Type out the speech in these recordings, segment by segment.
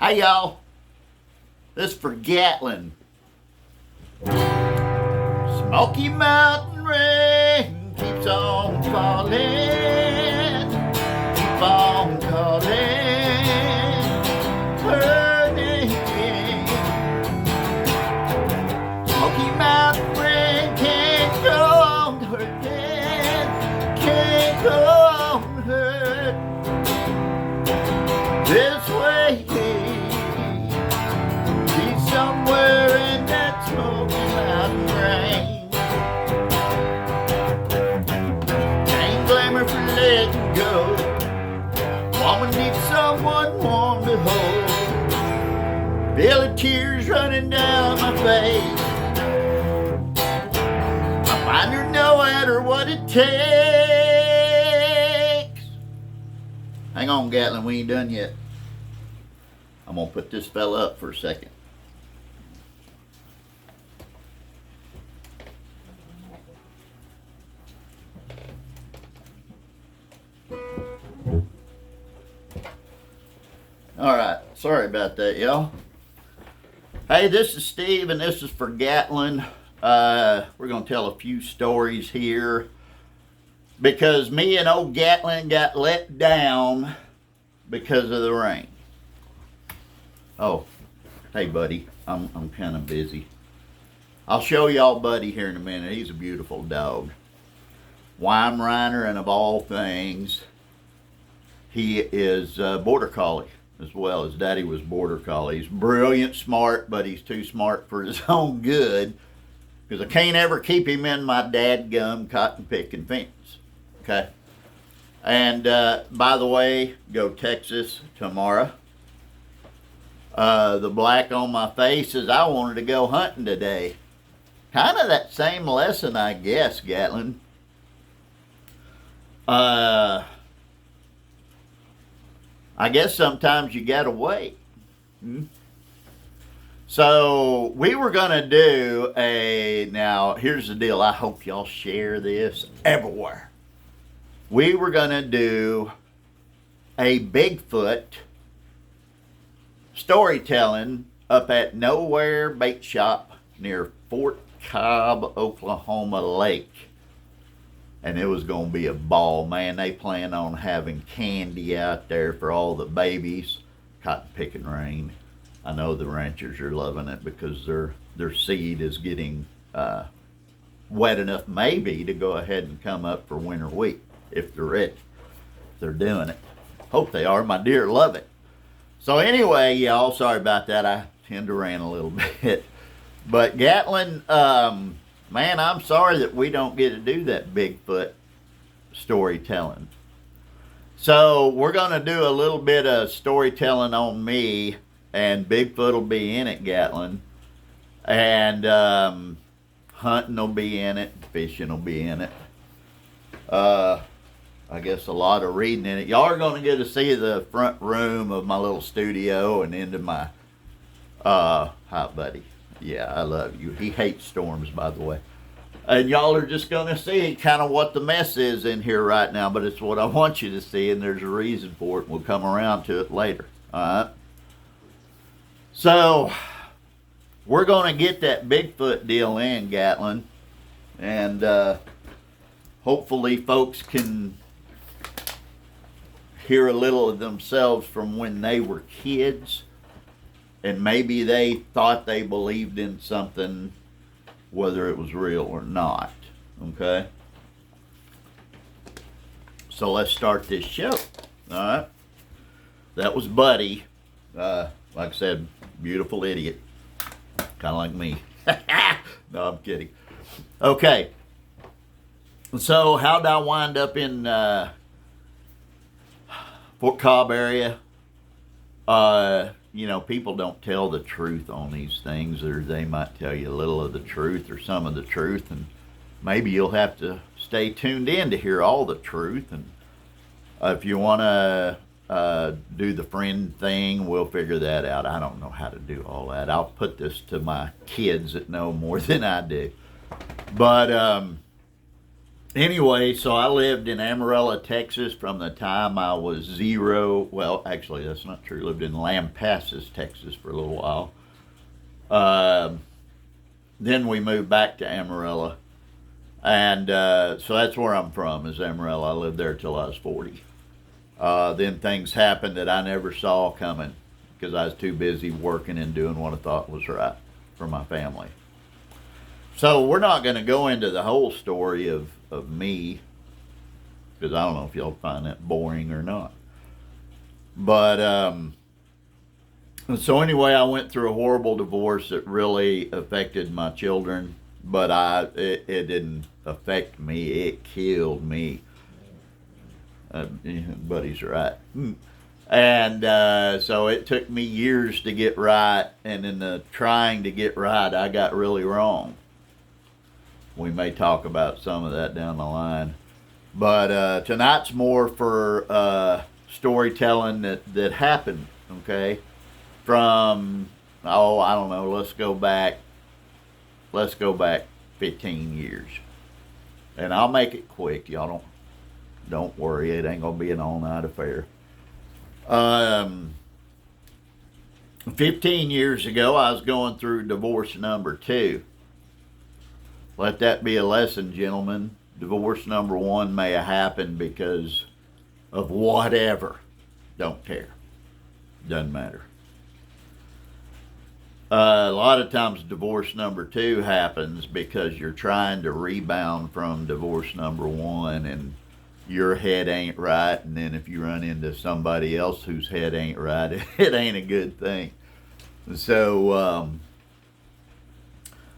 Hey y'all, this is for Gatlin. Smoky Mountain rain keeps on falling, keep on calling, hurting. Smoky Mountain rain can't go on hurting, can't go on hurt this way. He's somewhere in that Smoky Mountain rain. Ain't glamour for letting go. Woman needs someone warm to hold. Feel the tears running down my face. I find her no matter what it takes. Hang on, Gatlin, we ain't done yet. I'm gonna put this fella up for a second. Alright, sorry about that, y'all. Hey, this is Steve, and this is for Gatlin. We're going to tell a few stories here because me and old Gatlin got let down because of the rain. Oh, hey, buddy, I'm kind of busy. I'll show y'all Buddy here in a minute. He's a beautiful dog. Weimaraner, and of all things, he is Border Collie as well. His daddy was Border Collie. He's brilliant, smart, but he's too smart for his own good because I can't ever keep him in my dadgum cotton picking fence. Okay? And by the way, go Texas tomorrow. The black on my face is I wanted to go hunting today. Kind of that same lesson, I guess, Gatlin. I guess sometimes you gotta wait. So we were gonna do now here's the deal, I hope y'all share this everywhere. We were gonna do a Bigfoot storytelling up at Nowhere Bait Shop near Fort Cobb, Oklahoma Lake. And it was going to be a ball, man. They plan on having candy out there for all the babies. Cotton picking rain. I know the ranchers are loving it because their seed is getting wet enough maybe to go ahead and come up for winter wheat if they're ready. They're doing it. Hope they are. My deer love it. So anyway, y'all, sorry about that. I tend to rant a little bit. But Gatlin, man, I'm sorry that we don't get to do that Bigfoot storytelling. So we're going to do a little bit of storytelling on me, and Bigfoot will be in it, Gatlin. And hunting will be in it, fishing will be in it. I guess a lot of reading in it. Y'all are going to get to see the front room of my little studio and into my, hi buddy. Yeah, I love you. He hates storms, by the way. And y'all are just going to see kind of what the mess is in here right now, but it's what I want you to see, and there's a reason for it. We'll come around to it later. All right? So, we're going to get that Bigfoot deal in, Gatlin. And hopefully folks can hear a little of themselves from when they were kids. And maybe they thought they believed in something, whether it was real or not. Okay? So let's start this show. Alright? That was Buddy. Like I said, beautiful idiot. Kind of like me. No, I'm kidding. Okay. So how'd I wind up in Fort Cobb area? You know, people don't tell the truth on these things, or they might tell you a little of the truth or some of the truth, and maybe you'll have to stay tuned in to hear all the truth. And if you want to do the friend thing, we'll figure that out. I don't know how to do all that. I'll put this to my kids that know more than I do. But Anyway, so I lived in Amarillo, Texas from the time I was 0. Well, actually, that's not true. Lived in Lampasas, Texas for a little while. Uh, then we moved back to Amarillo. And so that's where I'm from, is Amarillo. I lived there till I was 40. Then things happened that I never saw coming because I was too busy working and doing what I thought was right for my family. So we're not going to go into the whole story of me because I don't know if y'all find that boring or not. But so anyway, I went through a horrible divorce that really affected my children, but it didn't affect me. It killed me. Buddy's right. And so it took me years to get right, and in the trying to get right, I got really wrong. We may talk about some of that down the line. But tonight's more for storytelling that happened, okay? From, I don't know, let's go back 15 years. And I'll make it quick. Y'all don't worry, it ain't gonna be an all-night affair. 15 years ago, I was going through divorce number 2. Let that be a lesson, gentlemen. Divorce number 1 may have happened because of whatever. Don't care. Doesn't matter. A lot of times divorce number 2 happens because you're trying to rebound from divorce number 1 and your head ain't right, and then if you run into somebody else whose head ain't right, it ain't a good thing. So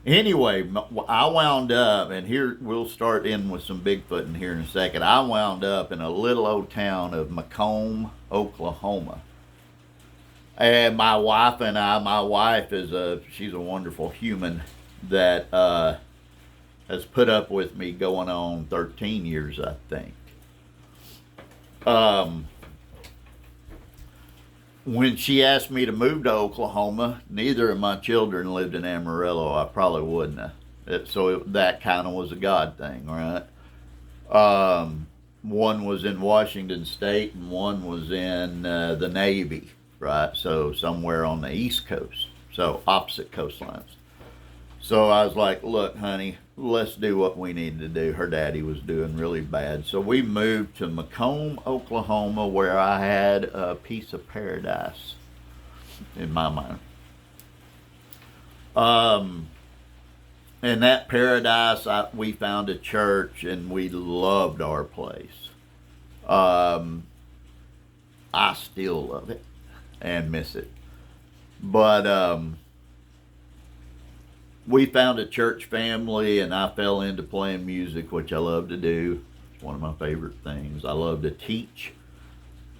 anyway, I wound up, and here we'll start in with some Bigfoot in here in a second. I wound up in a little old town of Macomb, Oklahoma. And my wife and I, my wife she's a wonderful human that has put up with me going on 13 years, I think. When she asked me to move to Oklahoma, neither of my children lived in Amarillo. I probably wouldn't have. That kind of was a God thing, right? One was in Washington State and one was in the Navy, right? So somewhere on the East Coast. So opposite coastlines. So I was like, look, honey, let's do what we need to do. Her daddy was doing really bad. So we moved to Macomb, Oklahoma, where I had a piece of paradise in my mind. In that paradise, we found a church and we loved our place. I still love it and miss it. But we found a church family, and I fell into playing music, which I love to do. It's one of my favorite things. I love to teach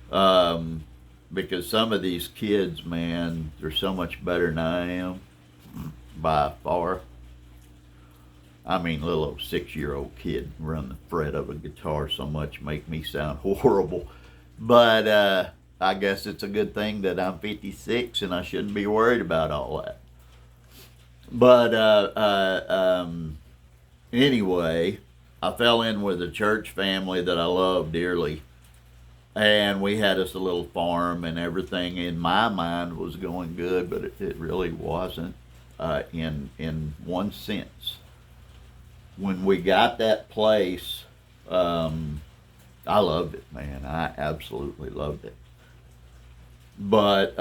because some of these kids, man, they're so much better than I am by far. I mean, little 6-year-old kid run the fret of a guitar so much make me sound horrible. But I guess it's a good thing that I'm 56 and I shouldn't be worried about all that. But anyway, I fell in with a church family that I love dearly. And we had us a little farm, and everything in my mind was going good, but it really wasn't in one sense. When we got that place, I loved it, man. I absolutely loved it. But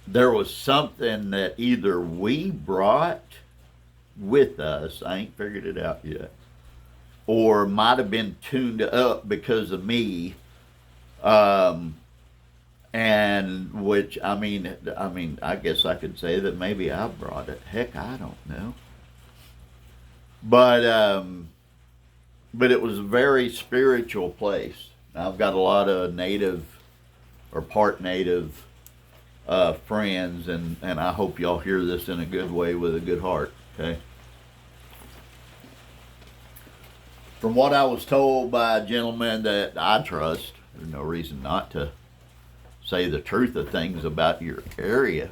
there was something that either we brought with us, I ain't figured it out yet, or might have been tuned up because of me, and which I mean, I guess I could say that maybe I brought it. Heck, I don't know. But it was a very spiritual place. I've got a lot of native or part native friends, and I hope y'all hear this in a good way with a good heart. Okay. From what I was told by a gentleman that I trust, there's no reason not to say the truth of things about your area.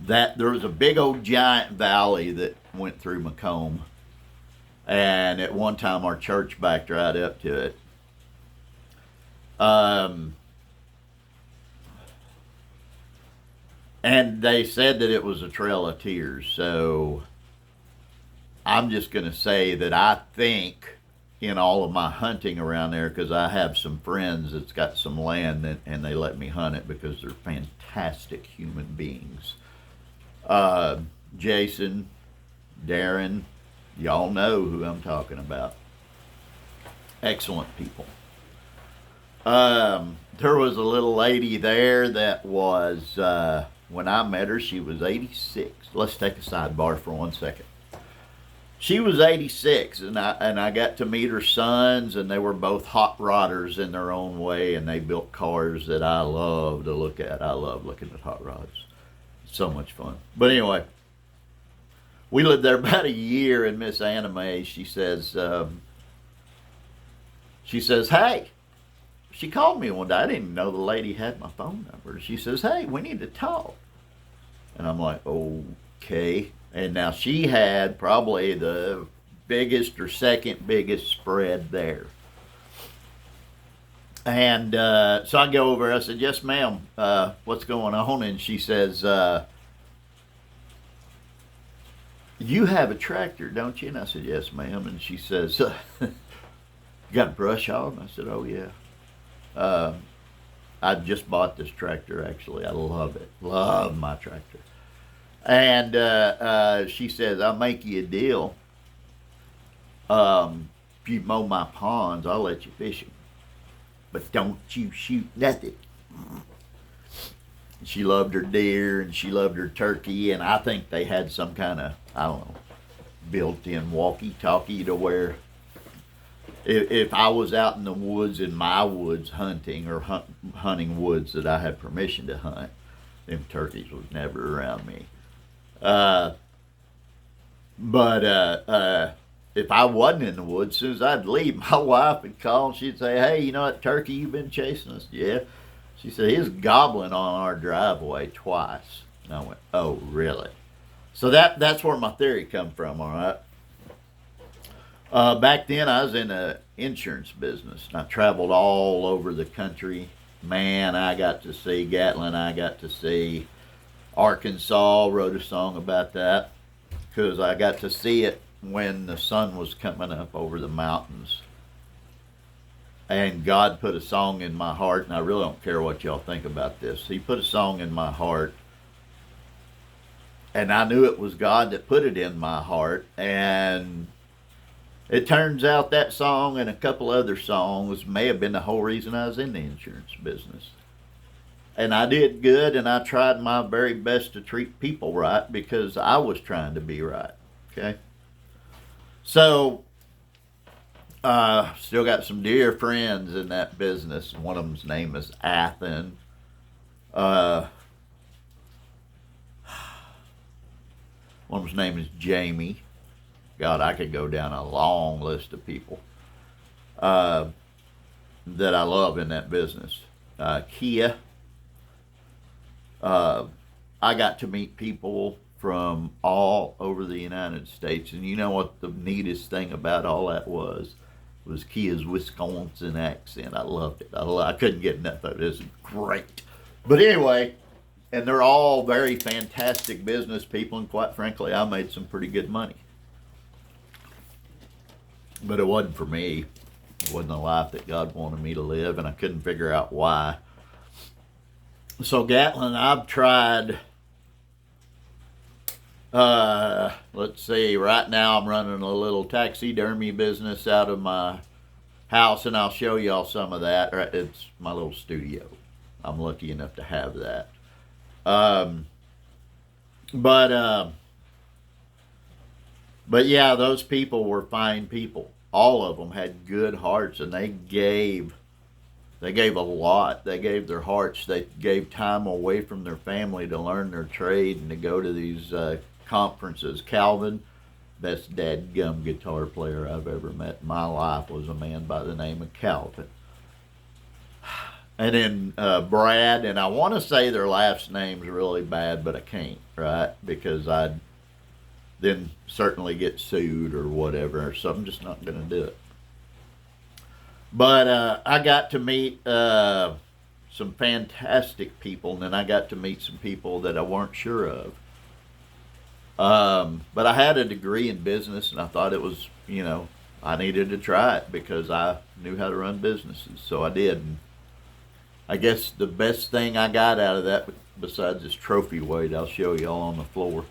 that there was a big old giant valley that went through Macomb. And at one time, our church backed right up to it. And they said that it was a trail of tears. So I'm just going to say that I think in all of my hunting around there, because I have some friends that's got some land and they let me hunt it because they're fantastic human beings. Jason, Darren, y'all know who I'm talking about. Excellent people. There was a little lady there that was, when I met her, she was 86. Let's take a sidebar for 1 second. She was 86, and I got to meet her sons, and they were both hot rodders in their own way, and they built cars that I love to look at. I love looking at hot rods. So much fun. But anyway, we lived there about a year, and Miss Anime, she says, hey, she called me one day. I didn't even know the lady had my phone number. She says, hey, we need to talk. And I'm like, okay. And now she had probably the biggest or second biggest spread there. And so I go over, I said, yes, ma'am, what's going on? And she says, you have a tractor, don't you? And I said, yes, ma'am. And she says, you got a brush hog? And I said, oh, yeah. I just bought this tractor, actually. I love it. Love my tractor. And she says, I'll make you a deal. If you mow my ponds, I'll let you fish them. But don't you shoot nothing. She loved her deer and she loved her turkey. And I think they had some kind of, I don't know, built-in walkie-talkie to where if I was out in the woods, in my woods, hunting or hunting woods that I had permission to hunt, them turkeys was never around me. But if I wasn't in the woods, as soon as I'd leave, my wife would call and she'd say, hey, you know that turkey you've been chasing us? Yeah. She said, he was gobbling on our driveway twice. And I went, oh, really? So that's where my theory come from, all right? Back then, I was in the insurance business, and I traveled all over the country. Man, I got to see Gatlin. I got to see Arkansas. Wrote a song about that because I got to see it when the sun was coming up over the mountains. And God put a song in my heart, and I really don't care what y'all think about this. He put a song in my heart, and I knew it was God that put it in my heart, and it turns out that song and a couple other songs may have been the whole reason I was in the insurance business. And I did good, and I tried my very best to treat people right because I was trying to be right, okay? So, still got some dear friends in that business. One of them's name is Athen. One of them's name is Jamie. God, I could go down a long list of people that I love in that business. Kia. I got to meet people from all over the United States. And you know what the neatest thing about all that was Kia's Wisconsin accent. I loved it. I couldn't get enough of it. It was great. But anyway, and they're all very fantastic business people. And quite frankly, I made some pretty good money. But it wasn't for me. It wasn't the life that God wanted me to live, and I couldn't figure out why. So Gatlin, I've tried, let's see, right now I'm running a little taxidermy business out of my house, and I'll show y'all some of that. It's my little studio. I'm lucky enough to have that. But yeah, those people were fine people. All of them had good hearts, and they gave a lot. They gave their hearts. They gave time away from their family to learn their trade and to go to these conferences. Calvin, best dadgum guitar player I've ever met in my life, was a man by the name of Calvin. and then Brad, and I want to say their last name's really bad, but I can't, right? Because I'd then certainly get sued or whatever, so I'm just not going to do it. But I got to meet some fantastic people, and then I got to meet some people that I weren't sure of. But I had a degree in business, and I thought it was, I needed to try it because I knew how to run businesses, so I did. And I guess the best thing I got out of that, besides this trophy weight I'll show y'all on the floor,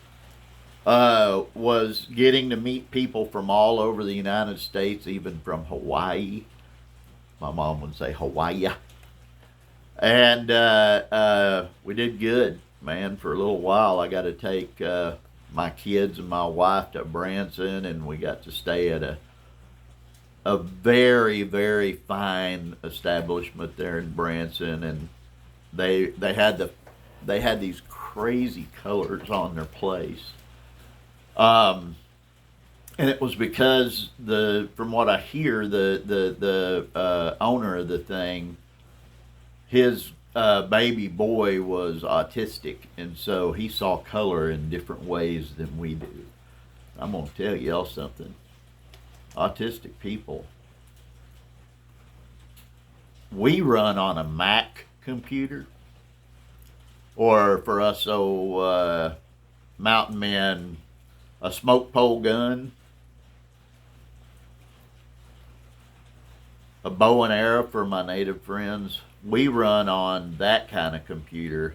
was getting to meet people from all over the United States, even from Hawaii. My mom would say Hawaii. And we did good, man, for a little while. I got to take my kids and my wife to Branson, and we got to stay at a very, very fine establishment there in Branson, and they had these crazy colors on their place. And it was because from what I hear, the owner of the thing, his baby boy was autistic, and so he saw color in different ways than we do. I'm gonna tell y'all something. Autistic people, we run on a Mac computer, or for us mountain men, a smoke pole gun, a bow and arrow for my native friends. We run on that kind of computer.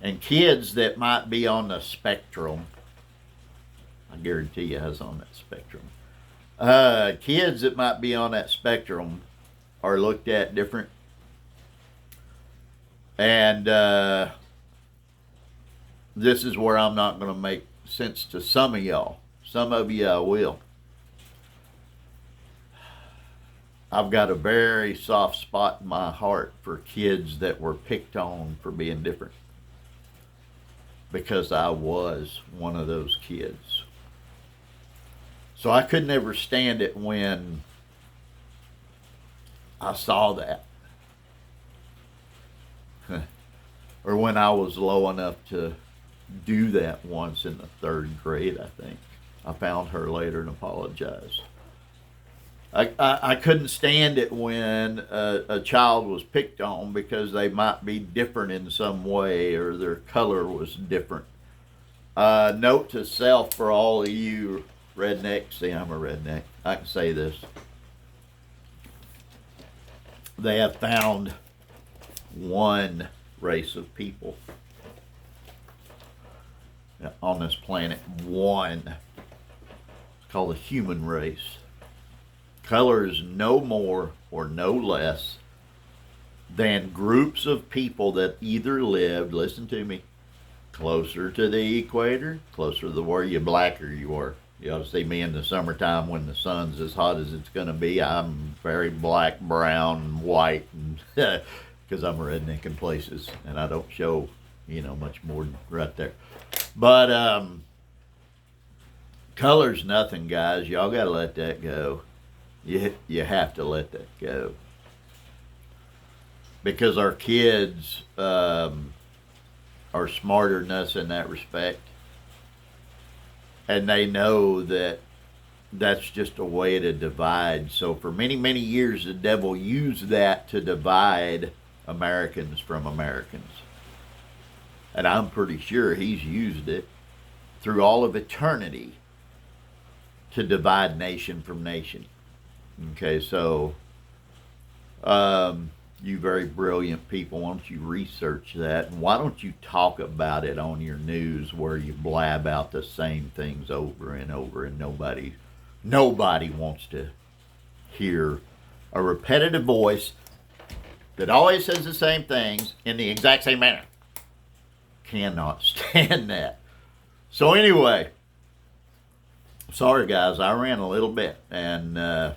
And kids that might be on the spectrum, I guarantee you I was on that spectrum. Kids that might be on that spectrum are looked at different. And this is where I'm not going to make sense to some of y'all. Some of you I will. I've got a very soft spot in my heart for kids that were picked on for being different, because I was one of those kids. So I could never stand it when I saw that. Or when I was low enough to do that once in the 3rd grade, I think. I found her later and apologized. I couldn't stand it when a child was picked on because they might be different in some way or their color was different. Note to self for all of you rednecks. See, I'm a redneck. I can say this. They have found one race of people on this planet. One. It's called the human race. Color is no more or no less than groups of people that either lived, listen to me, closer to the equator, closer to where you blacker you are. You ought to see me in the summertime when the sun's as hot as it's going to be. I'm very black, brown, white, because I'm a redneck in places, and I don't show, much more than right there. But color's nothing, guys. Y'all got to let that go. You have to let that go. Because our kids are smarter than us in that respect. And they know that that's just a way to divide. So for many, many years, the devil used that to divide Americans from Americans. And I'm pretty sure he's used it through all of eternity to divide nation from nation. Okay, so you very brilliant people, why don't you research that? And why don't you talk about it on your news where you blab out the same things over and over, and nobody wants to hear a repetitive voice that always says the same things in the exact same manner. Cannot stand that. So anyway, sorry guys, I ran a little bit, and I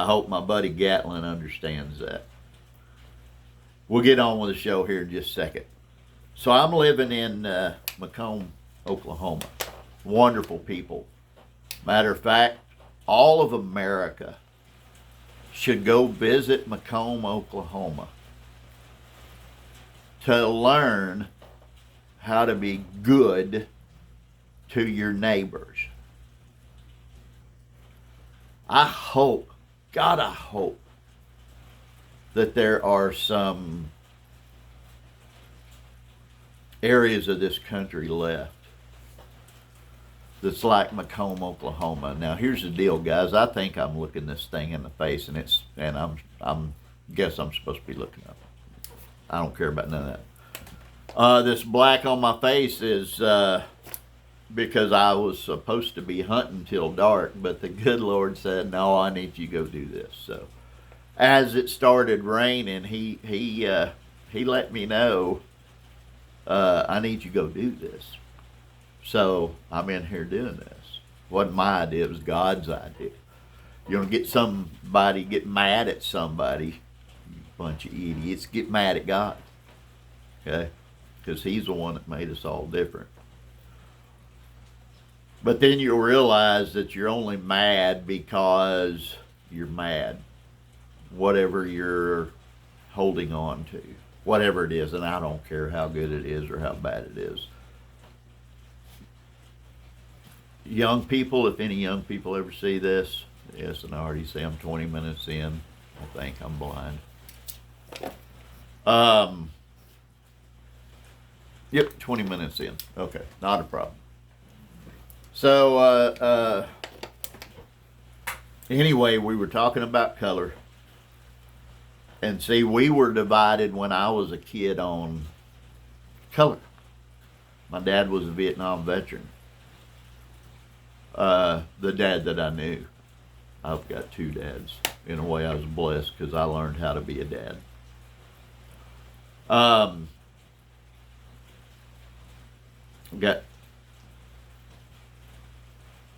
hope my buddy Gatlin understands that. We'll get on with the show here in just a second. So I'm living in Macomb, Oklahoma. Wonderful people. Matter of fact, all of America should go visit Macomb, Oklahoma. to learn how to be good to your neighbors. I hope, God, I hope that there are some areas of this country left that's like Macomb, Oklahoma. Now, here's the deal, guys. I think I'm looking this thing in the face, and I'm guess I'm supposed to be looking up. I don't care about none of that. This black on my face is because I was supposed to be hunting till dark, but the good Lord said, "No, I need you to go do this." So, as it started raining, he let me know, I need you to go do this. So I'm in here doing this. Wasn't my idea, it was God's idea. You're gonna get somebody get mad at somebody, you bunch of idiots, get mad at God. Okay? Because he's the one that made us all different. But then you'll realize that you're only mad because you're mad. Whatever you're holding on to. Whatever it is, and I don't care how good it is or how bad it is. Young people, if any young people ever see this, yes, and I already say I'm 20 minutes in. I think I'm blind. Yep, 20 minutes in. Okay, not a problem. So, anyway, we were talking about color. And see, we were divided when I was a kid on color. My dad was a Vietnam veteran. The dad that I knew. I've got two dads. In a way, I was blessed because I learned how to be a dad.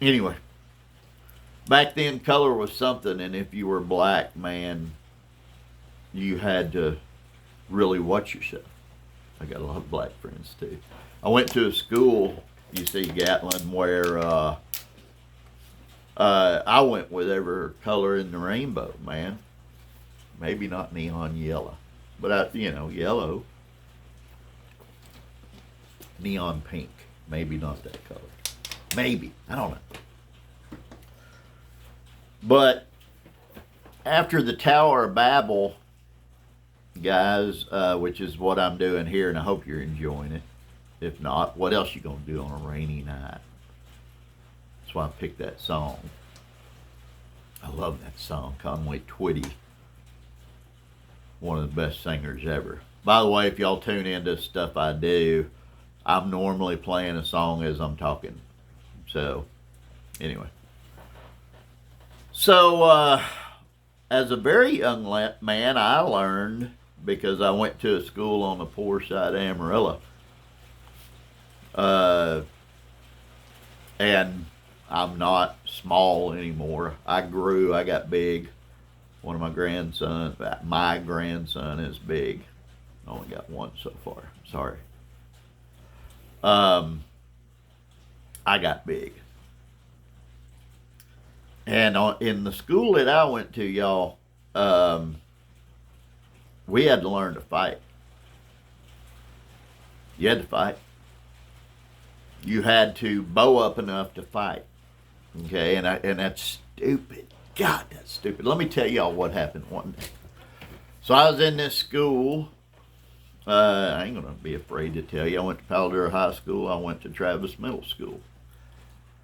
Anyway, back then color was something, and if you were black, man, you had to really watch yourself. I got a lot of black friends too. I went to a school, you see, Gatlin, where I went with every color in the rainbow, man. Maybe not neon yellow, but yellow, neon pink. Maybe not that color. Maybe, I don't know. But after the Tower of Babel, guys, which is what I'm doing here, and I hope you're enjoying it. If not, what else you gonna do on a rainy night? That's why I picked that song. I love that song, Conway Twitty. One of the best singers ever. By the way, if y'all tune into stuff I do, I'm normally playing a song as I'm talking. So, anyway. So, as a very young man, I learned, because I went to a school on the poor side of Amarillo. And I'm not small anymore. I grew, I got big. One of my grandson is big. I only got one so far, sorry. I got big. And in the school that I went to, y'all, we had to learn to fight. You had to fight. You had to bow up enough to fight. Okay, and that's stupid. God, that's stupid. Let me tell y'all what happened one day. So I was in this school. I ain't gonna be afraid to tell you. I went to Paladura High School. I went to Travis Middle School.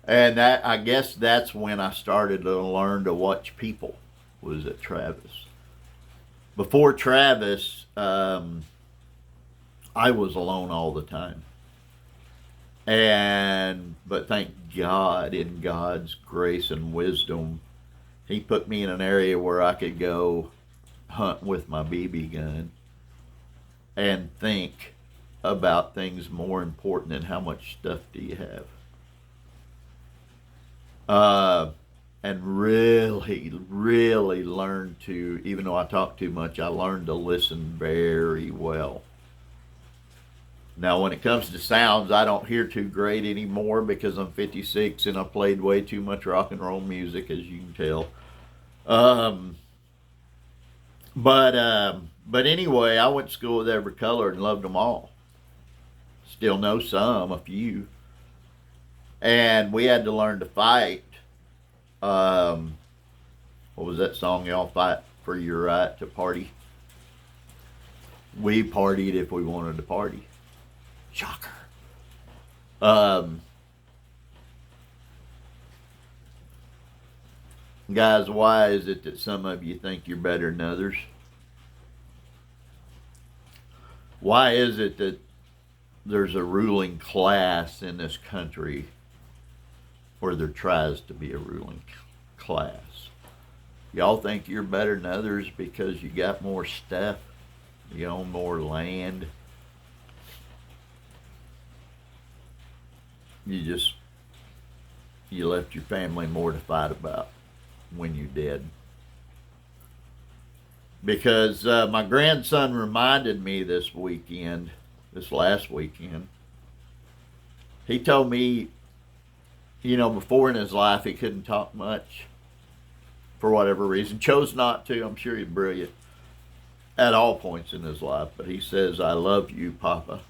And I guess that's when I started to learn to watch people, was at Travis. Before Travis, I was alone all the time. But thank God, in God's grace and wisdom, he put me in an area where I could go hunt with my BB gun and think about things more important than how much stuff do you have. And really, really learned to, even though I talk too much, I learned to listen very well. Now, when it comes to sounds, I don't hear too great anymore because I'm 56 and I played way too much rock and roll music, as you can tell. But anyway, I went to school with every color and loved them all. Still know some, a few. And we had to learn to fight. Um, what was that song? Y'all fight for your right to party. We partied if we wanted to party. Shocker. Um, Guys, why is it that some of you think you're better than others? Why is it that there's a ruling class in this country where there tries to be a ruling class? Y'all think you're better than others because you got more stuff, you own more land. You left your family more to fight about when you did. Because my grandson reminded me this last weekend, he told me, before in his life he couldn't talk much for whatever reason, chose not to. I'm sure he's brilliant at all points in his life, but he says, "I love you, Papa."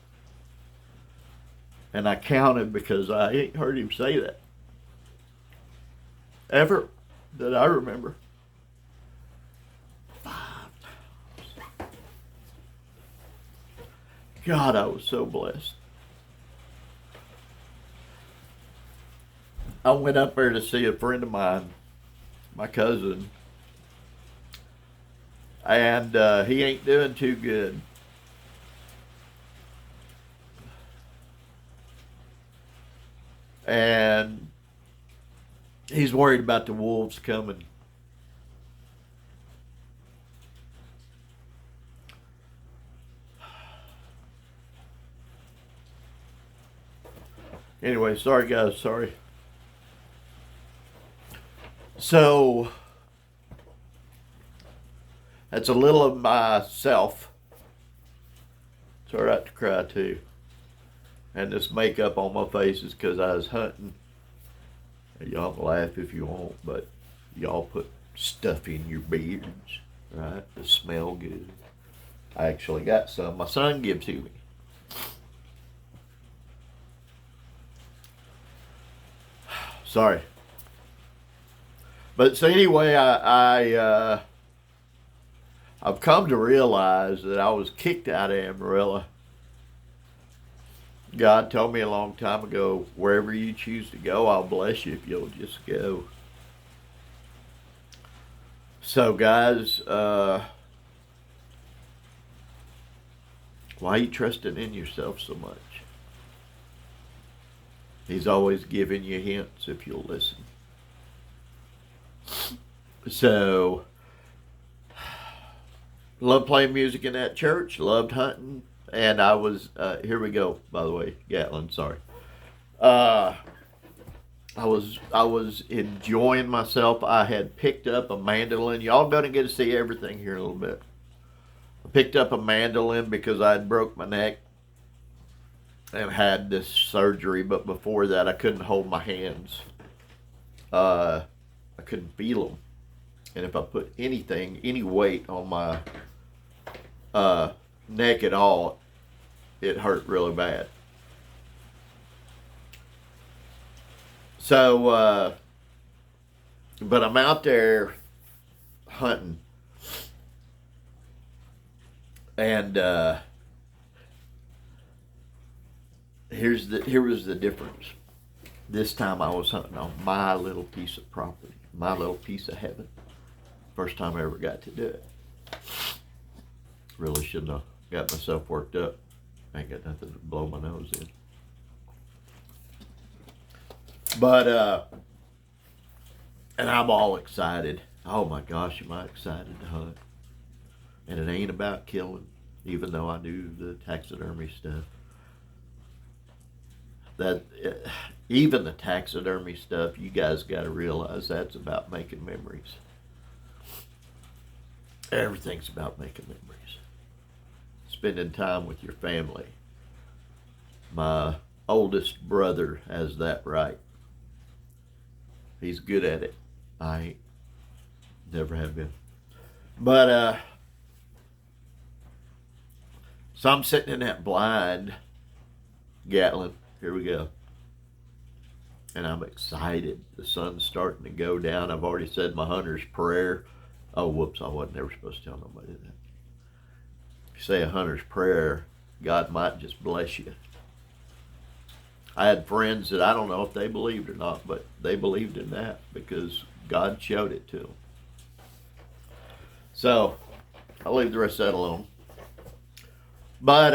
And I counted because I ain't heard him say that ever that I remember. 5 times. God, I was so blessed. I went up there to see a friend of mine, my cousin, and he ain't doing too good. And he's worried about the wolves coming. Anyway, sorry guys, sorry. So, that's a little of myself. It's alright to cry too. And this makeup on my face is because I was hunting. Y'all can laugh if you want, but y'all put stuff in your beards, right, to smell good. I actually got some. My son gives to me. Sorry. But so anyway, I've come to realize that I was kicked out of Amarillo. God told me a long time ago, wherever you choose to go, I'll bless you if you'll just go. So guys, why are you trusting in yourself so much? He's always giving you hints if you'll listen. So, loved playing music in that church, loved hunting, and I was, here we go, by the way, Gatlin, sorry. I was enjoying myself. I had picked up a mandolin. Y'all gonna get to see everything here in a little bit. I picked up a mandolin because I had broke my neck and had this surgery, but before that I couldn't hold my hands. I couldn't feel them. And if I put anything, any weight on my neck at all, it hurt really bad. So, but I'm out there hunting, and here was the difference. This time I was hunting on my little piece of property, my little piece of heaven. First time I ever got to do it. Really shouldn't have got myself worked up. I ain't got nothing to blow my nose in. But, and I'm all excited. Oh my gosh, am I excited to hunt. And it ain't about killing, even though I do the taxidermy stuff. Even the taxidermy stuff, you guys got to realize that's about making memories. Everything's about making memories. Spending time with your family. My oldest brother has that right. He's good at it. I never have been. But So I'm sitting in that blind, Gatlin. Here we go. And I'm excited. The sun's starting to go down. I've already said my hunter's prayer. Oh, whoops, I wasn't ever supposed to tell nobody that. If you say a hunter's prayer, God might just bless you. I had friends that I don't know if they believed or not, but they believed in that because God showed it to them. So, I'll leave the rest of that alone. But,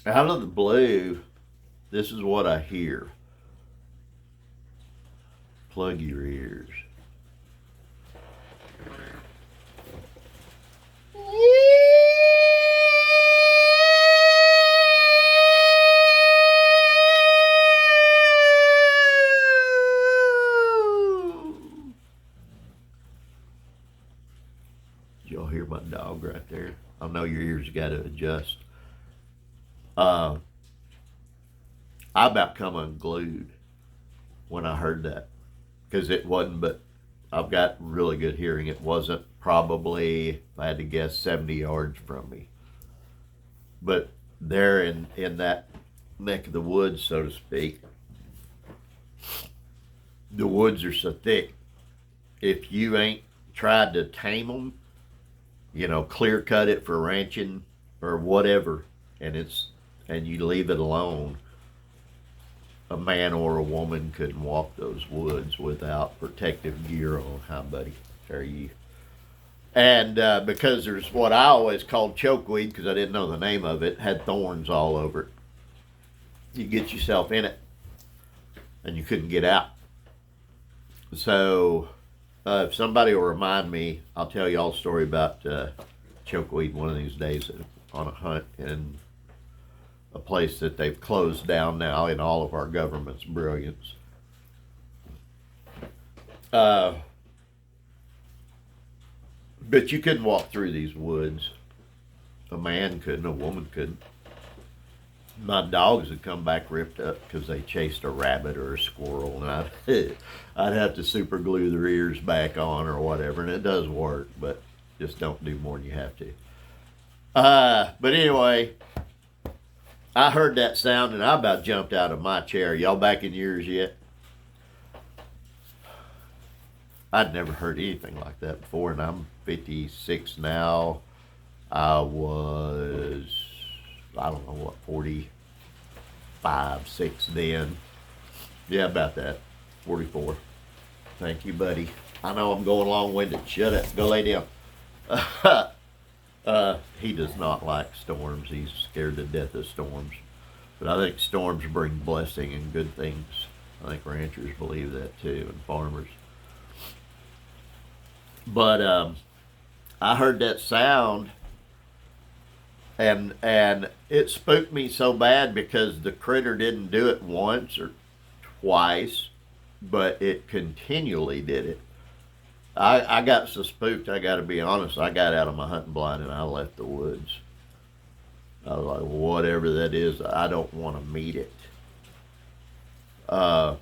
out of the blue, this is what I hear. Plug your ears. Did y'all hear my dog right there? I know your ears got to adjust. I about come unglued when I heard that, because it wasn't, but I've got really good hearing. It wasn't probably, if I had to guess, 70 yards from me. But there in that neck of the woods, so to speak, the woods are so thick. If you ain't tried to tame them, clear cut it for ranching or whatever, and you leave it alone, a man or a woman couldn't walk those woods without protective gear on. Hi, buddy. How are you? And because there's what I always called chokeweed, because I didn't know the name of it, had thorns all over it. You get yourself in it, and you couldn't get out. So if somebody will remind me, I'll tell y'all a story about chokeweed one of these days on a hunt in a place that they've closed down now in all of our government's brilliance. But you couldn't walk through these woods. A man couldn't, a woman couldn't. My dogs would come back ripped up because they chased a rabbit or a squirrel, and I'd have to super glue their ears back on or whatever, and it does work, but just don't do more than you have to. But anyway, I heard that sound and I about jumped out of my chair. Y'all back in yours yet? I'd never heard anything like that before, and I'm 56 now. I was, I don't know what, 45, 6 then. Yeah, about that. 44. Thank you, buddy. I know I'm going long-winded. Shut up. Go lay down. He does not like storms. He's scared to death of storms. But I think storms bring blessing and good things. I think ranchers believe that too, and farmers. But I heard that sound, and it spooked me so bad because the critter didn't do it once or twice, but it continually did it. I got so spooked, I got to be honest, I got out of my hunting blind and I left the woods. I was like, whatever that is, I don't want to meet it. And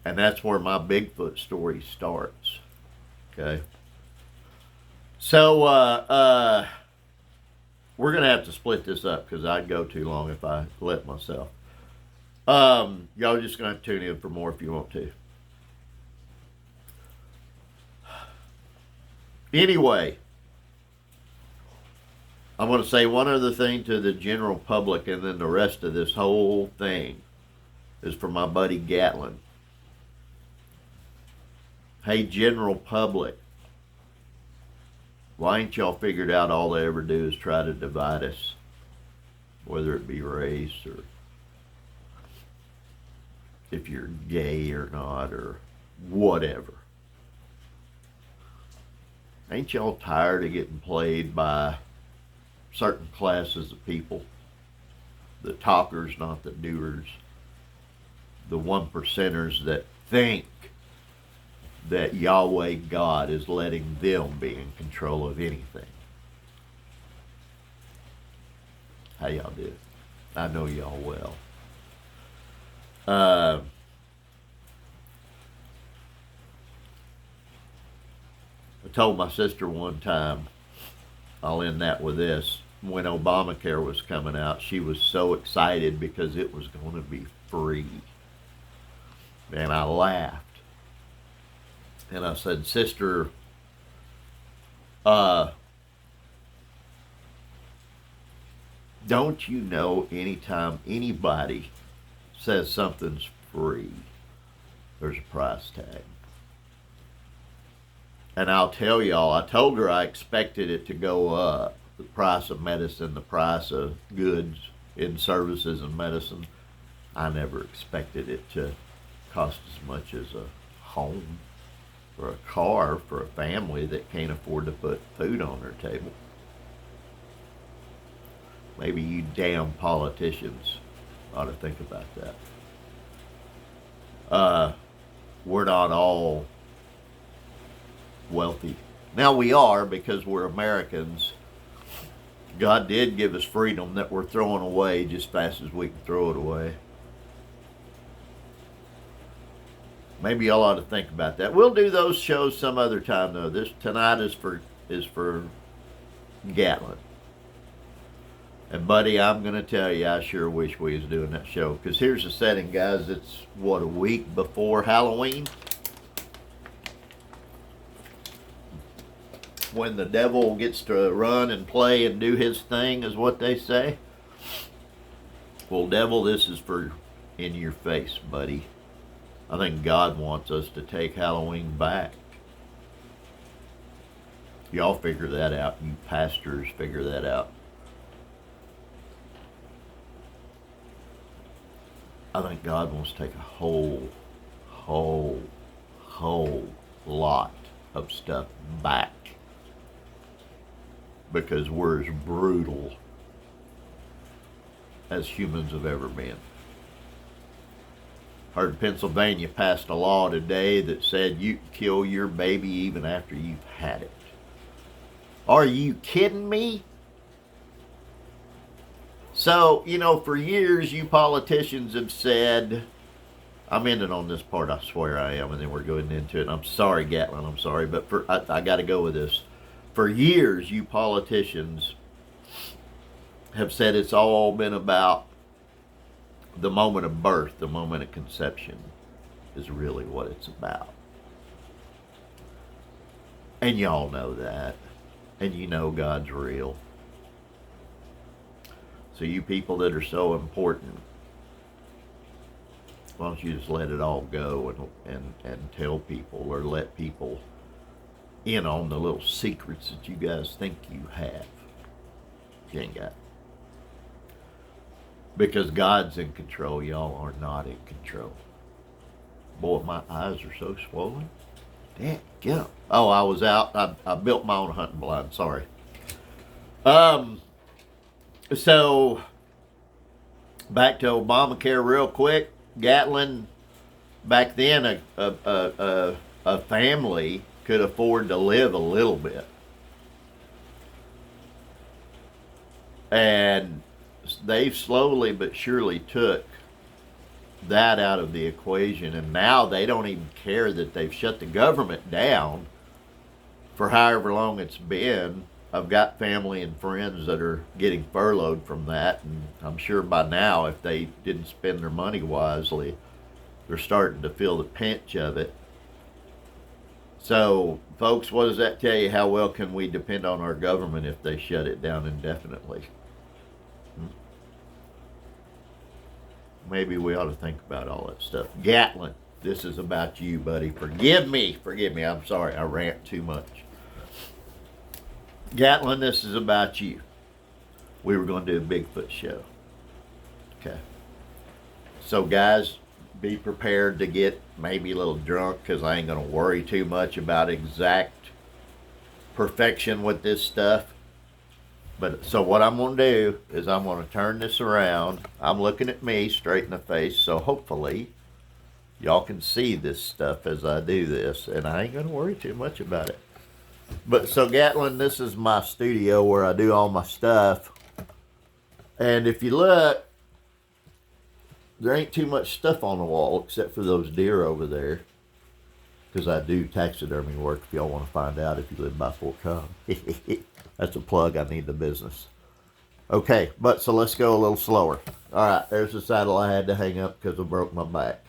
that's where my Bigfoot story starts. Okay. So, we're going to have to split this up because I'd go too long if I let myself. Y'all just going to tune in for more if you want to. Anyway, I'm going to say one other thing to the general public, and then the rest of this whole thing is for my buddy Gatlin. Hey, general public, why ain't y'all figured out all they ever do is try to divide us, whether it be race or if you're gay or not or whatever? Ain't y'all tired of getting played by certain classes of people? The talkers, not the doers. The 1%ers that think that Yahweh God is letting them be in control of anything. How y'all do? I know y'all well. I told my sister one time, I'll end that with this. When Obamacare was coming out, she was so excited because it was going to be free. And I laughed. And I said, Sister, don't you know anytime anybody says something's free, there's a price tag? And I'll tell y'all, I told her I expected it to go up. The price of medicine, the price of goods in services and medicine. I never expected it to cost as much as a home or a car for a family that can't afford to put food on their table. Maybe you damn politicians ought to think about that. We're not all wealthy. Now we are, because we're Americans. God did give us freedom that we're throwing away just as fast as we can throw it away. Maybe y'all ought to think about that. We'll do those shows some other time though. This tonight is for Gatlin. And buddy, I'm going to tell you, I sure wish we was doing that show. Because here's the setting, guys. It's, what, a week before Halloween? When the devil gets to run and play and do his thing, is what they say. Well, devil, this is for in your face, buddy. I think God wants us to take Halloween back. Y'all figure that out. You pastors figure that out. I think God wants to take a whole lot of stuff back. Because we're as brutal as humans have ever been. Heard Pennsylvania passed a law today that said you can kill your baby even after you've had it. Are you kidding me? So, you know, for years you politicians have said, I'm ending on this part, I swear I am, and then we're going into it. I'm sorry, Gatlin, I'm sorry, but I got to go with this. For years, you politicians have said it's all been about the moment of birth, the moment of conception is really what it's about. And y'all know that. And you know God's real. So you people that are so important, why don't you just let it all go and tell people, or let people in on the little secrets that you guys think you have. You ain't got it. Because God's in control, y'all are not in control. Boy, my eyes are so swollen. Damn, get up. Oh, I was out. I built my own hunting blind. Sorry. So, back to Obamacare real quick. Gatlin, back then, a family could afford to live a little bit. And they've slowly but surely took that out of the equation, and now they don't even care that they've shut the government down for however long it's been. I've got family and friends that are getting furloughed from that, and I'm sure by now, if they didn't spend their money wisely, they're starting to feel the pinch of it. So, folks, what does that tell you? How well can we depend on our government if they shut it down indefinitely? Maybe we ought to think about all that stuff. Gatlin, this is about you, buddy. Forgive me. I'm sorry. I rant too much. Gatlin, this is about you. We were going to do a Bigfoot show. Okay. So, guys, be prepared to get maybe a little drunk, because I ain't going to worry too much about exact perfection with this stuff. But so what I'm going to do is I'm going to turn this around. I'm looking at me straight in the face, so hopefully y'all can see this stuff as I do this, and I ain't going to worry too much about it. But so, Gatlin, this is my studio where I do all my stuff. And if you look, there ain't too much stuff on the wall except for those deer over there. because I do taxidermy work if y'all want to find out if you live by Fort Cobb. That's a plug. I need the business. Okay, but so let's go a little slower. All right, there's the saddle I had to hang up because I broke my back.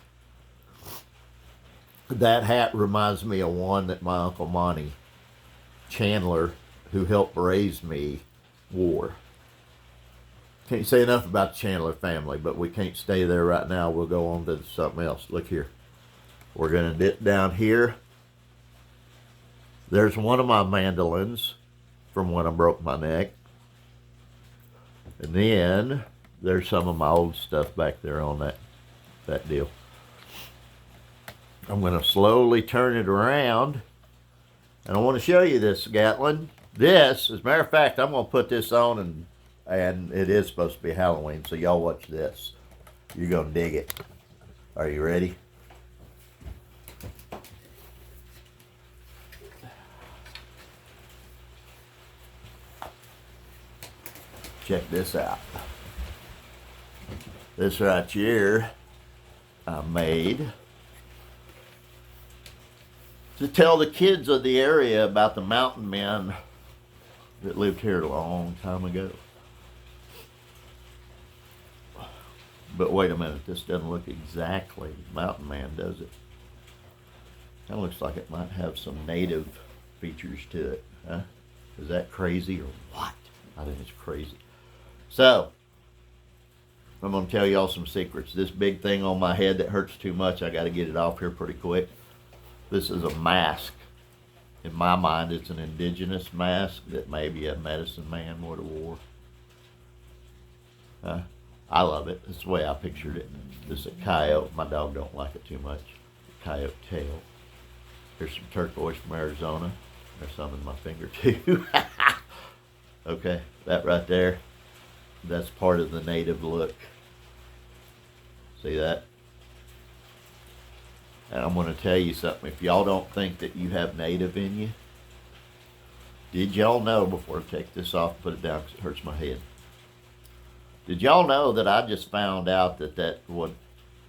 That hat reminds me of one that my Uncle Monty Chandler, who helped raise me, wore. Can't say enough about the Chandler family, but we can't stay there right now. We'll go on to something else. Look here. We're going to dip down here. There's one of my mandolins from when I broke my neck. And then there's some of my old stuff back there on that deal. I'm going to slowly turn it around. And I want to show you this, Gatlin. This, as a matter of fact, I'm going to put this on, and it is supposed to be Halloween, so y'all watch this. You're going to dig it. Are you ready? Check this out. This right here I made to tell the kids of the area about the mountain men that lived here a long time ago. But wait a minute, this doesn't look exactly mountain man, does it? Kind of looks like it might have some native features to it, huh? Is that crazy or what? I think it's crazy. So, I'm going to tell y'all some secrets. This big thing on my head that hurts too much, I got to get it off here pretty quick. This is a mask. In my mind, it's an indigenous mask that maybe a medicine man would have wore. I love it. That's the way I pictured it. This is a coyote. My dog don't like it too much. Coyote tail. Here's some turquoise from Arizona. There's some in my finger too. Okay, that right there. That's part of the native look. See that? And I'm going to tell you something. If y'all don't think that you have native in you, did y'all know, before I take this off and put it down because it hurts my head, did y'all know that I just found out that one,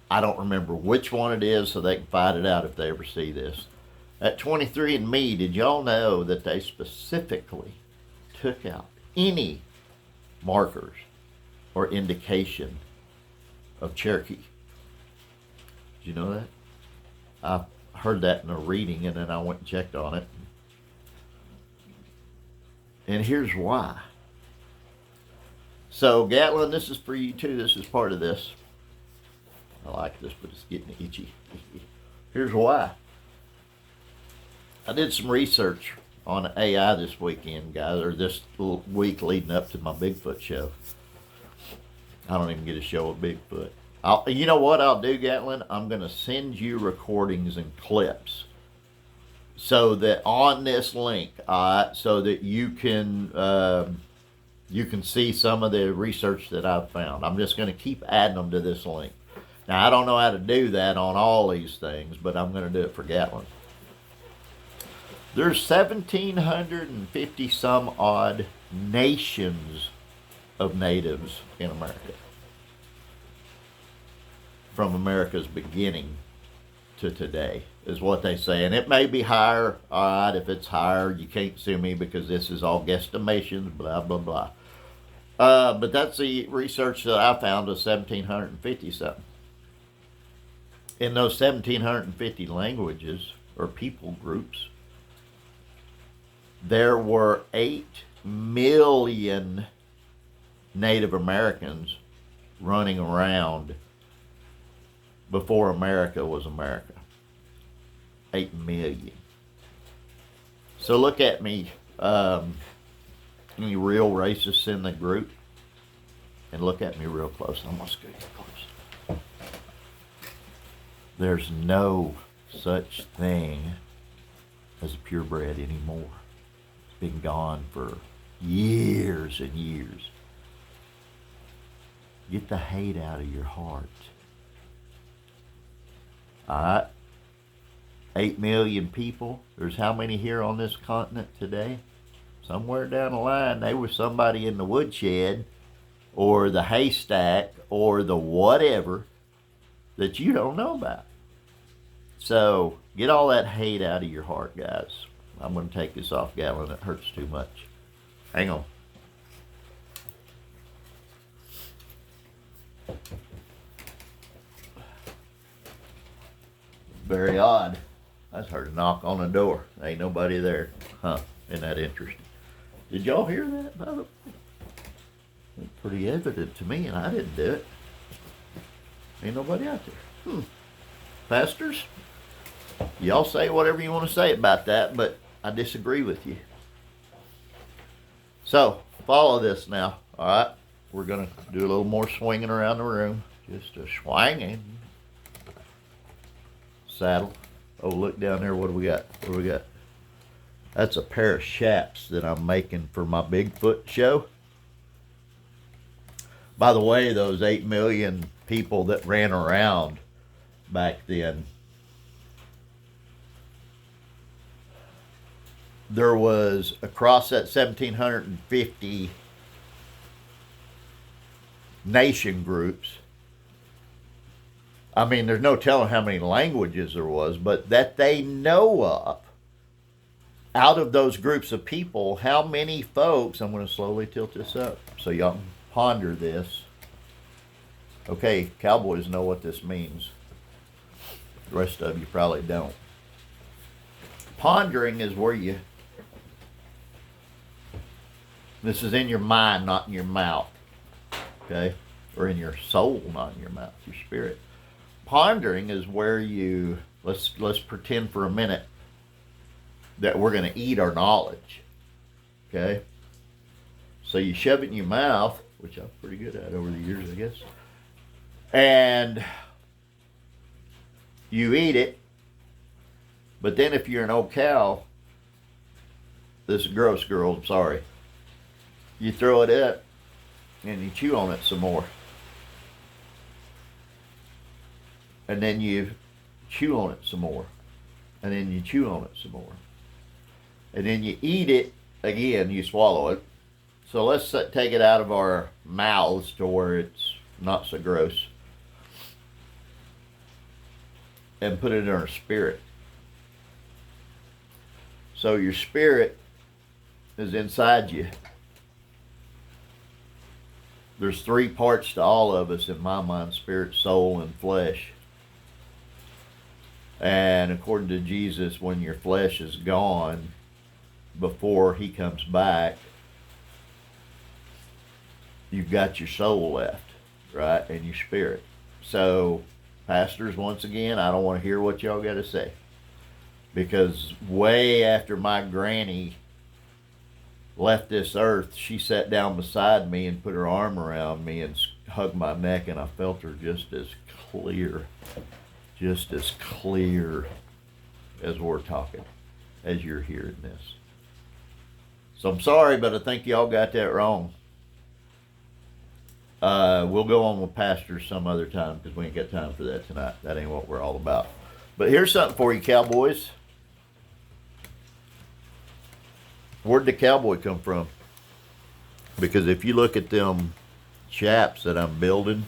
I don't remember which one it is, so they can find it out if they ever see this. At 23andMe, did y'all know that they specifically took out any markers or indication of Cherokee? Did you know that? I heard that in a reading, and then I went and checked on it. And here's why. So, Gatlin, this is for you too. This is part of this. I like this, but it's getting itchy. Here's why. I did some research on AI this weekend, guys, or this week leading up to my Bigfoot show. I don't even get a show of Bigfoot. You know what I'll do, Gatlin? I'm going to send you recordings and clips so that on this link, so that you can see some of the research that I've found. I'm just going to keep adding them to this link. Now, I don't know how to do that on all these things, but I'm going to do it for Gatlin. There's 1,750 some odd nations of natives in America. From America's beginning to today, is what they say. And it may be higher. All right, if it's higher, you can't sue me because this is all guesstimations, blah, blah, blah. But that's the research that I found of 1,750 something. In those 1,750 languages or people groups, there were 8 million Native Americans running around before America was America. 8 million. So look at me, any real racists in the group, and look at me real close. I'm going to scoot close. There's no such thing as a purebred anymore. It's been gone for years and years. Get the hate out of your heart. Alright? 8 million people. There's how many here on this continent today? Somewhere down the line, they were somebody in the woodshed or the haystack or the whatever that you don't know about. So get all that hate out of your heart, guys. I'm going to take this off, Gatlin. It hurts too much. Hang on. Very odd. I just heard a knock on the door. Ain't nobody there. Huh. Isn't that interesting? Did y'all hear that, by the way? It's pretty evident to me, and I didn't do it. Ain't nobody out there. Pastors, y'all say whatever you want to say about that, but I disagree with you. So, follow this now, all right? We're going to do a little more swinging around the room. Just a swinging. Saddle. Oh, look down there. What do we got? What do we got? That's a pair of chaps that I'm making for my Bigfoot show. By the way, those 8 million people that ran around back then, there was, across that 1,750 nation groups, I mean, there's no telling how many languages there was, but that they know of, out of those groups of people, how many folks, I'm going to slowly tilt this up so y'all can ponder this. Okay, cowboys know what this means. The rest of you probably don't. Pondering is where you, this is in your mind, not in your mouth. Okay? Or in your soul, not in your mouth, your spirit. Pondering is where you, let's pretend for a minute that we're going to eat our knowledge. Okay? So you shove it in your mouth, which I'm pretty good at over the years, I guess. And you eat it. But then if you're an old cow, this is gross, girl, I'm sorry. You throw it up and you chew on it some more. And then you chew on it some more. And then you chew on it some more. And then you eat it again, you swallow it. So let's take it out of our mouths to where it's not so gross. And put it in our spirit. So your spirit is inside you. There's 3 parts to all of us in my mind: spirit, soul, and flesh. And according to Jesus, when your flesh is gone, before he comes back, you've got your soul left, right? And your spirit. So, pastors, once again, I don't want to hear what y'all got to say. Because way after my granny left this earth, she sat down beside me and put her arm around me and hugged my neck, and I felt her just as clear as we're talking, as you're hearing this. So I'm sorry, but I think y'all got that wrong. We'll go on with pastors some other time because we ain't got time for that tonight. That ain't what we're all about. But here's something for you, cowboys. Where'd the cowboy come from? Because if you look at them chaps that I'm building,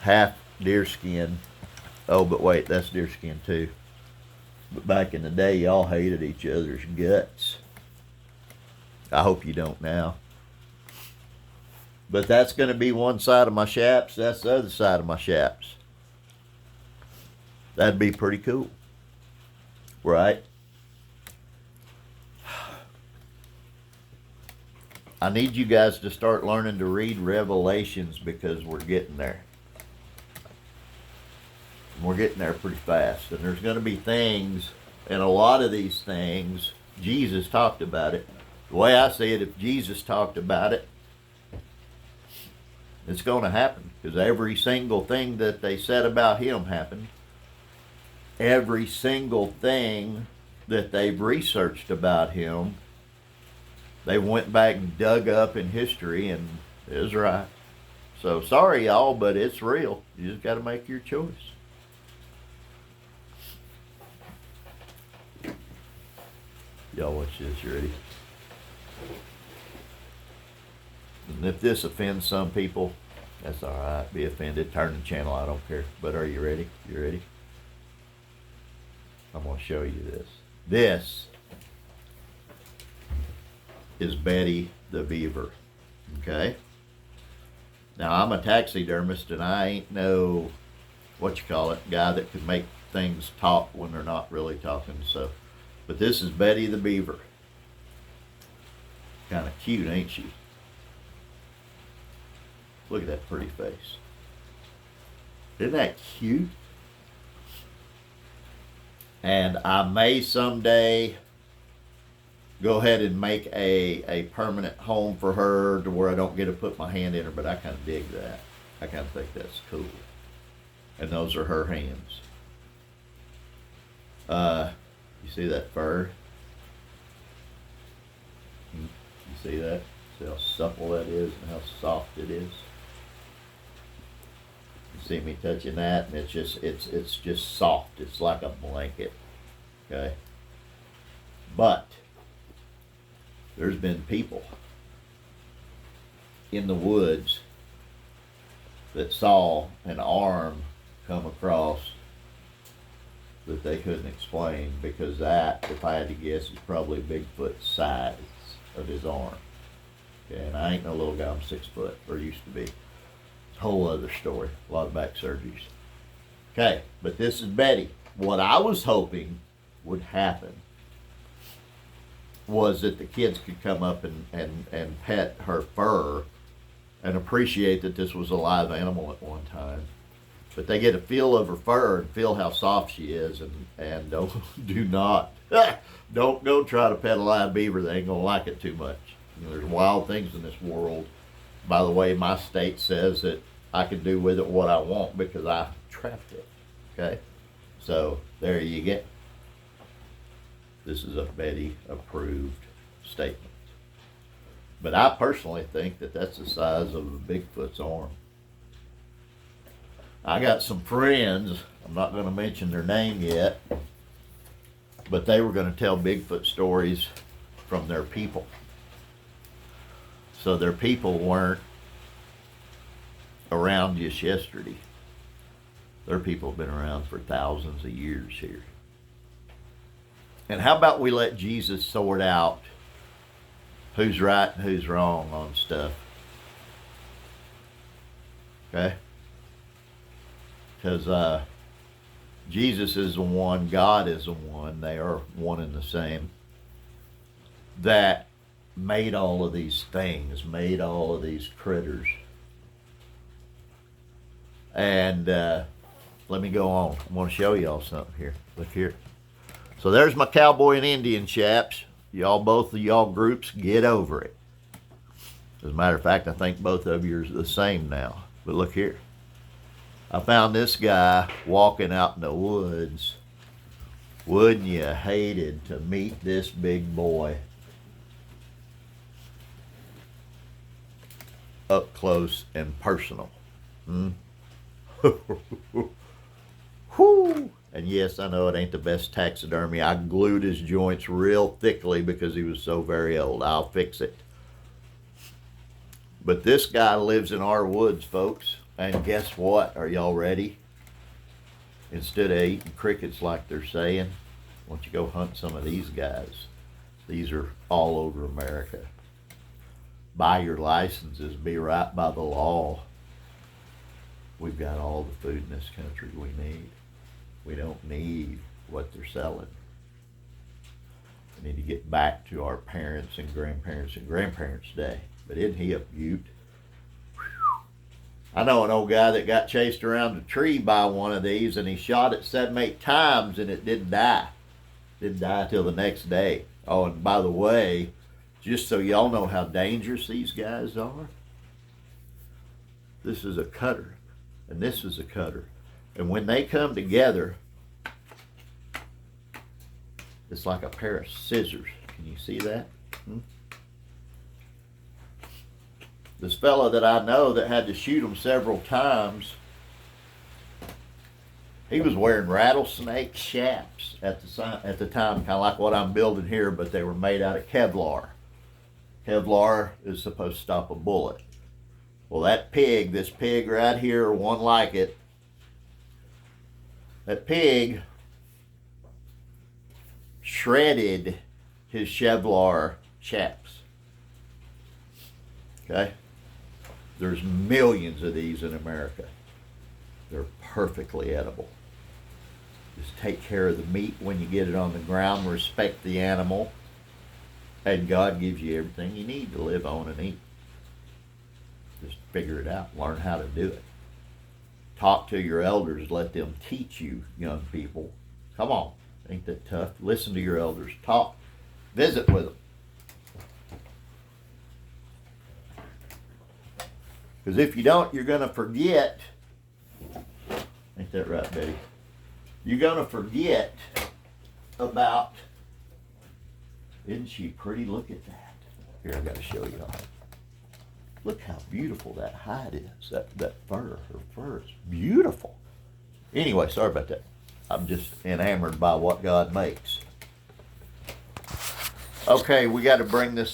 half deerskin. Oh, but wait, that's deerskin too. But back in the day, y'all hated each other's guts. I hope you don't now. But that's going to be one side of my chaps. That's the other side of my chaps. That'd be pretty cool. Right? I need you guys to start learning to read Revelations because we're getting there. We're getting there pretty fast. And there's going to be things, and a lot of these things, Jesus talked about it. The way I see it, if Jesus talked about it, it's going to happen. Because every single thing that they said about him happened. Every single thing that they've researched about him, they went back and dug up in history, and it was right. So sorry, y'all, but it's real. You just got to make your choice. Y'all watch this. You ready? And if this offends some people, that's all right. Be offended. Turn the channel. I don't care. But are you ready? You ready? I'm going to show you this. This is Betty the beaver. Okay? Now, I'm a taxidermist, and I ain't no, what you call it, guy that can make things talk when they're not really talking. So, but this is Betty the beaver. Kind of cute, ain't she? Look at that pretty face. Isn't that cute? And I may someday go ahead and make a permanent home for her to where I don't get to put my hand in her, but I kind of dig that. I kind of think that's cool. And those are her hands. You see that fur? You see that? See how supple that is and how soft it is? You see me touching that, and it's just soft. It's like a blanket. Okay? But there's been people in the woods that saw an arm come across that they couldn't explain, because that, if I had to guess, is probably Bigfoot's size of his arm. Okay, and I ain't no little guy, I'm 6 foot, or used to be. It's a whole other story, a lot of back surgeries. Okay, but this is Betty. What I was hoping would happen was that the kids could come up and pet her fur and appreciate that this was a live animal at one time. But they get a feel of her fur and feel how soft she is, and do not don't go try to pet a live beaver. They ain't gonna like it too much. You know, there's wild things in this world. By the way, my state says that I can do with it what I want because I trapped it. Okay, so there you get. This is a Betty approved statement. But I personally think that that's the size of a Bigfoot's arm. I got some friends, I'm not going to mention their name yet, but they were going to tell Bigfoot stories from their people. So their people weren't around just yesterday. Their people have been around for thousands of years here. And how about we let Jesus sort out who's right and who's wrong on stuff? Okay? Because Jesus is the one, God is the one, they are one and the same, that made all of these things, made all of these critters. And let me go on. I'm going to show y'all something here. Look here. So there's my cowboy and Indian chaps. Y'all, both of y'all groups, get over it. As a matter of fact, I think both of you are the same now. But look here. I found this guy walking out in the woods. Wouldn't you hated to meet this big boy up close and personal? Whew. And yes, I know it ain't the best taxidermy. I glued his joints real thickly because he was so very old. I'll fix it. But this guy lives in our woods, folks. And guess what? Are y'all ready? Instead of eating crickets like they're saying, why don't you go hunt some of these guys? These are all over America. Buy your licenses. Be right by the law. We've got all the food in this country we need. We don't need what they're selling. We need to get back to our parents and grandparents' day. But isn't he a beaut? I know an old guy that got chased around a tree by one of these, and he shot it 7, 8 times, and it didn't die. Didn't die till the next day. Oh, and by the way, just so y'all know how dangerous these guys are, this is a cutter, and this is a cutter. And when they come together, it's like a pair of scissors. Can you see that? This fellow that I know that had to shoot him several times, he was wearing rattlesnake chaps at the time, kind of like what I'm building here, but they were made out of Kevlar. Kevlar is supposed to stop a bullet. Well, that pig, this pig right here, or one like it, that pig shredded his Chevlar chaps. Okay? There's millions of these in America. They're perfectly edible. Just take care of the meat when you get it on the ground, respect the animal, and God gives you everything you need to live on and eat. Just figure it out. Learn how to do it. Talk to your elders. Let them teach you, young people. Come on. Ain't that tough? Listen to your elders. Talk. Visit with them. Because if you don't, you're going to forget. Ain't that right, Betty? You're going to forget about, isn't she pretty? Look at that. Here, I got to show you all. Look how beautiful that hide is, that fur. Her fur is beautiful. Anyway, sorry about that. I'm just enamored by what God makes. Okay, we got to bring this